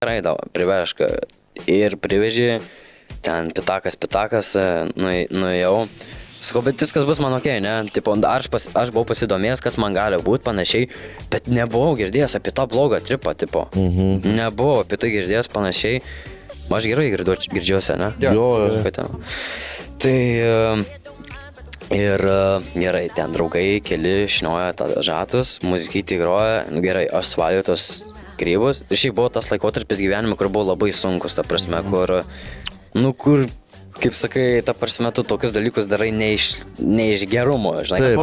Raidavo, privežk ir privežė, ten pitakas, nuėjau. Sakau, bet viskas bus man okei, ne? Tipo, aš buvau pasidomėjęs, kas man gali būti panašiai, bet nebuvau girdėjęs apie tą blogą tripą, tipo. Nebuvau apie tai girdėjęs panašiai. Aš gerai girdžiuosi, ne? Jo. Tai ir gerai, ten draugai keli šnioja žatus, muzikytį groja, gerai, aš svaliu tos grybus. Ir šiaip buvo tas laikotarpis gyvenime, kur buvo labai sunkus, ta prasme, kur, kaip sakai, ta prasme, tu tokius dalykus darai ne iš gerumo, žinai.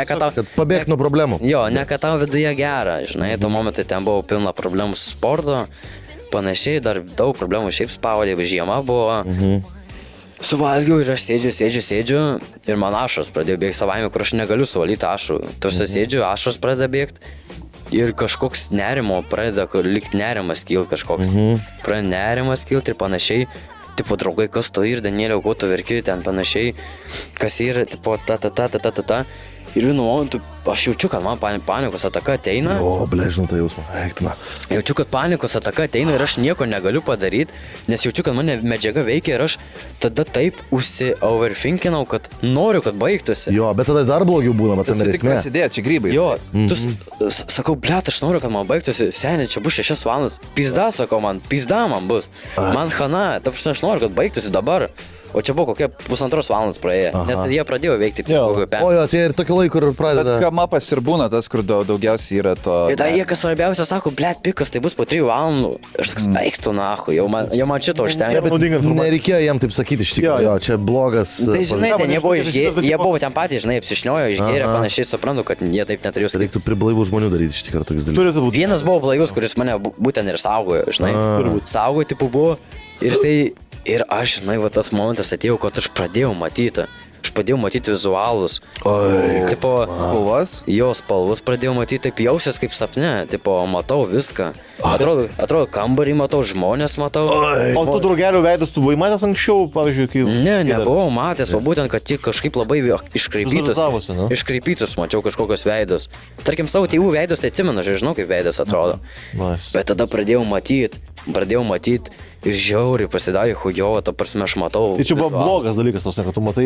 Kad pabėgti nuo problemų. Jo, ne kad tau viduje gera, žinai, tuo momentu ten buvo pilna problemų su sportu, panašiai, dar daug problemų šiaip spaudė, žiema buvo. Suvalgiau ir aš sėdžiu ir man ašaros pradėjo bėgti savaime, kur aš negaliu suvalyti ašarų. Tarsi sėdžiu, ašaros pradeda bėgti ir kažkoks nerimo pradeda, lyg nerimas kilt kažkoks. Pradeda nerimas kilt ir panašiai. Tipo, draugai, kas tu ir, Danieliau, ko tu verki, ten panašiai. Kas yra, tipo, ta. Ir vienu momentu aš jaučiu, kad man panikos ataka ateina. O, žinau tą jausmą, eiktina. Jaučiu, kad panikos ataka ateina ir aš nieko negaliu padaryti, nes jaučiu, kad mane medžiaga veikia ir aš tada taip overthinkinau, kad noriu, kad baigtųsi. Jo, bet tada dar blogiau būna, bet tame esmė. Prasidėjo, čia grybai. Jo, sakau, blet, aš noriu, kad man baigtųsi, seniai, čia bus 6 valandas. Pizda, sakau man, man bus. Man chana, aš noriu, kad baigtųsi dabar. O čia buvo kokie 1,5 valandos praėję, nes jie pradėjo veikti kokio 5. O jo, tai ir tokio laiko ir pradeda. Bet kamapas ir būna tas, kur daugiausiai yra to... Ir tada jie, kas svarbiausia, sako, blet, pikas, tai bus po 3 valandų. Aš toks, eiktų nahu, jau man šito užtenka. Nereikėjo jam taip sakyti iš tikrųjų, jo, čia blogas... Tai žinai, jie buvo ten patys, žinai, apsišniojo, išgėrė, panašiai suprantu, kad jie taip neturėjo sakyti. Reiktų prie blaivų žmonių daryti iš tikrųjų tokius dalykus. Vienas buvo blaivus, kuris mane būtent ir saugojo, žinai. Saugojo, tipo buvo. Ir aš, žinai, va tas momentas atėjo, kad aš pradėjau matyti. Aš pradėjau matyti vizualus. Tipo, spalvas? Jo, spalvus pradėjau matyti, taip jausias kaip sapne. Tipo, matau viską. Atrodo, kambarį matau, žmonės matau. O tu draugelių veidus, tu buvai matęs anksčiau, pavyzdžiui, kai... Ne, nebuvau matęs, būtent, kad tik kažkaip labai iškreipytus mačiau kažkokios veidus. Tarkim, savo tėvų veidus, tai atsimenu, aš žinau, kaip veidas atrodo. Bet tada pradėjau matyti ir žiauriai pasidarė hujovo, ta prasme, aš matau. Tai čia buvo blogas dalykas, tos, kad tu matai,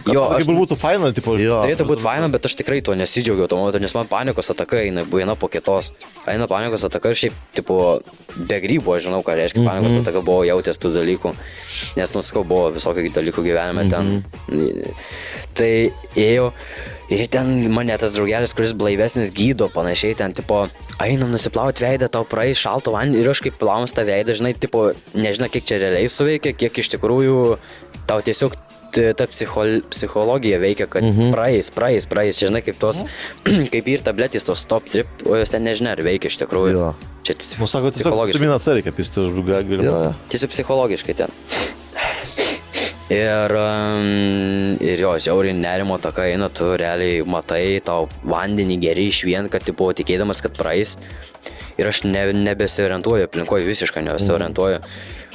kaip būtų faina, tipo, turėtų būti faina, bet aš tikrai to nesidžiaugiau, nes man panikos ataka eina viena po kitos. Eina panikos ataka ir šiaip, tipo, be grybo, aš žinau, ką reiškia panikos ataka, buvo jautęs tų dalykų, nes, nuskau, buvo visokių dalykų gyvenime ten. Tai ėjau ir ten mane tas draugelis, kuris blaivesnis gydo, panašiai, ten, tipo, einam nusiplauti veidą, tau praeis šalto vandenį ir aš kaip plaunus tą veidą, žinai, tipo, nežinai, kiek čia realiai suveikia, kiek iš tikrųjų tau tiesiog ta psichologija veikia, kad praeis, čia žinai, kaip tos, kaip ir tabletės, tos stop trip, o jos ten nežinai, ar veikia iš tikrųjų. Čia psichologiškai. Vitamina C reikia pisti, aš galiu. Tiesiog psichologiškai ten. Ir jo, žiauriai nerimo taka eina, tu realiai matai, tau vandenį geri iš vien, kad tipo tikėdamas, kad praeis. Ir aš nebesiorientuoju aplinkoje, visiškai nebesiorientuoju.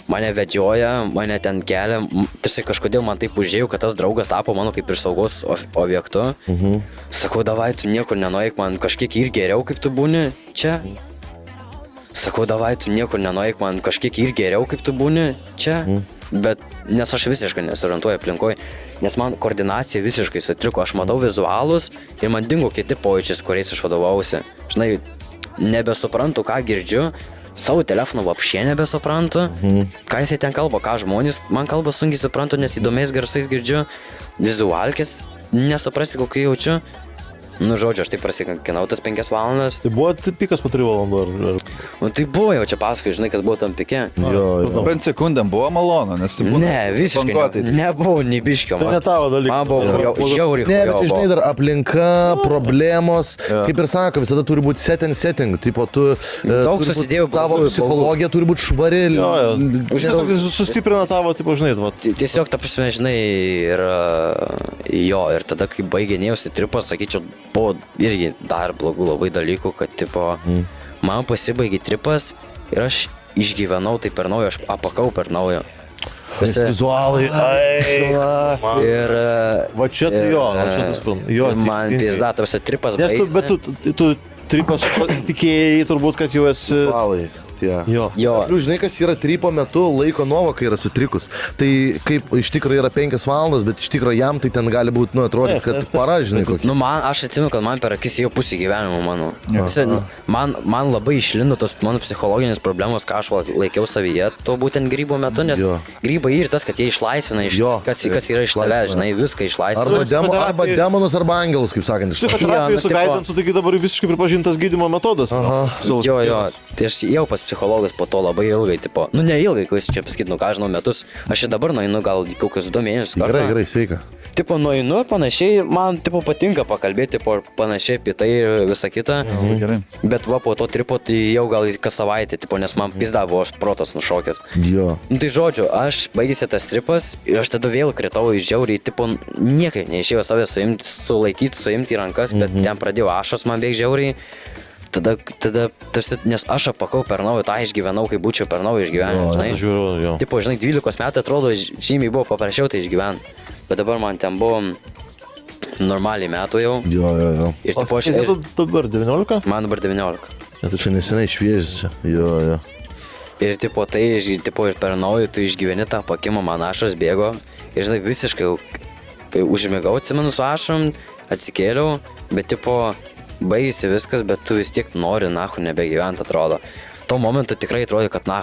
Mane vedžioja, mane ten kelia, tarsi kažkodėl man taip užėjo, kad tas draugas tapo mano kaip ir saugos objektu. Sakau, davai, tu niekur nenueik, man kažkiek ir geriau, kaip tu būni čia. Sakau, davai, tu niekur nenueik, man kažkiek ir geriau, kaip tu būni čia. Bet nes aš visiškai nesiorientuoju aplinkoje, nes man koordinacija visiškai sutriko, aš matau vizualus ir man dingo kiti pojūčiai, kuriais aš vadovausi. Žinai, nebesuprantu, ką girdžiu, savo telefoną vapšė nebesuprantu, ką jisai ten kalba, ką žmonės man kalba sunkiai suprantu, nes įdomiais garsais girdžiu, vizualkės nesuprasti, kokį jaučiu. Nu, žodžiu, aš taip prasikankinau tas 5 valandas. Tai buvo pikas po 3 valandų, ar? Nu, tai buvo jau čia paskui, žinai, kas buvo tam pike. Bent sekundėm buvo malonu, nes tai būna... Ne, visiškai nebuvo nei biškio. Tai ne tavo dalykas. Man buvo žiauriai. Ne, bet žinai, dar aplinka, problemos, kaip ir sako, visada turi būti setting, tipo, tu... Daug susidėjau. Tavo psichologija turi būti švari. Sustiprina tavo, tipo, žinai, tiesiog, ta prasme, žinai, ir tada, kai baiginėjausi tripas, sakyčiau, buvo irgi dar blogų labai dalykų, kad, tipo, man pasibaigė tripas ir aš išgyvenau tai per naujo, aš apakau per naujo. Vizualai, ir... Va čia tai jo, man pizda, tarsi tripas baigėsi. Bet tu tripas tikėjai turbūt, kad jau esi... tie. Jo. Jo. Plius, žinai, kas yra trypo metu, laiko nuovoka yra sutrikus. Tai kaip iš tikrųjų yra 5 valandas, bet iš tikrųjų jam tai ten gali būti, atrodyti, kad para, žinai, kokia. Nu, aš atsimenu, kad man per akis jau pusė gyvenimo mano. Man labai išlindo tos mano psichologinės problemos, ką aš laikiau savyje, to būtent grybo metu, nes grybai ir tas, kad jie išlaisvina, kas yra iš tavęs, žinai, viską išlaisvina. Arba demonus, arba angelus, kaip sakant. Psichoterapijos su guidansu, taigi dabar visiškai pripažintas gydymo metodas. Jo, tai aš jau pas psichologas po to labai ilgai, tipo, nu neilgai, kai čia pasakyti, nu ką žinau, metus, aš ir dabar nueinu gal kokius 2 mėnesius. Gerai, sveika. Tipo, nueinu ir panašiai, man tipo patinka pakalbėti panašiai apie tai ir visą kitą. Gerai. Bet va po to tripo tai jau gal kas savaitę, tipo, nes man pizda buvo, aš protas nušokęs. Jo. Nu tai žodžiu, aš baigėsi tas tripas ir aš tada vėl kritau į žiauriai, tipo, niekaip neišėjo save suimti į rankas, bet ten pradėjau ašas man beig žiauriai. Tada, tarsi, nes aš apakau per naują, tą išgyvenau, kai būčiau per naują išgyvenęs, žinai. Žiūriu, jo. Tipo, žinai, 12 metų atrodo, žymiai buvo paprasčiau tai išgyventi. Bet dabar man ten buvo normaliai metų jau. Jo. Ir tipo, aš... Dabar 19? Man dabar 19. Net tu čia nesenai šviežis čia. Jo. Ir tipo, tai, tipo, ir per naują tu išgyveni tą pakimą, man ašas bėgo. Ir žinai, visiškai užmigau, atsimenu su ašom, atsikėliau, bet tipo... baigėsi viskas, bet tu vis tiek nori nahu nebegyventi, atrodo. Tuo momentu tikrai atrodo, kad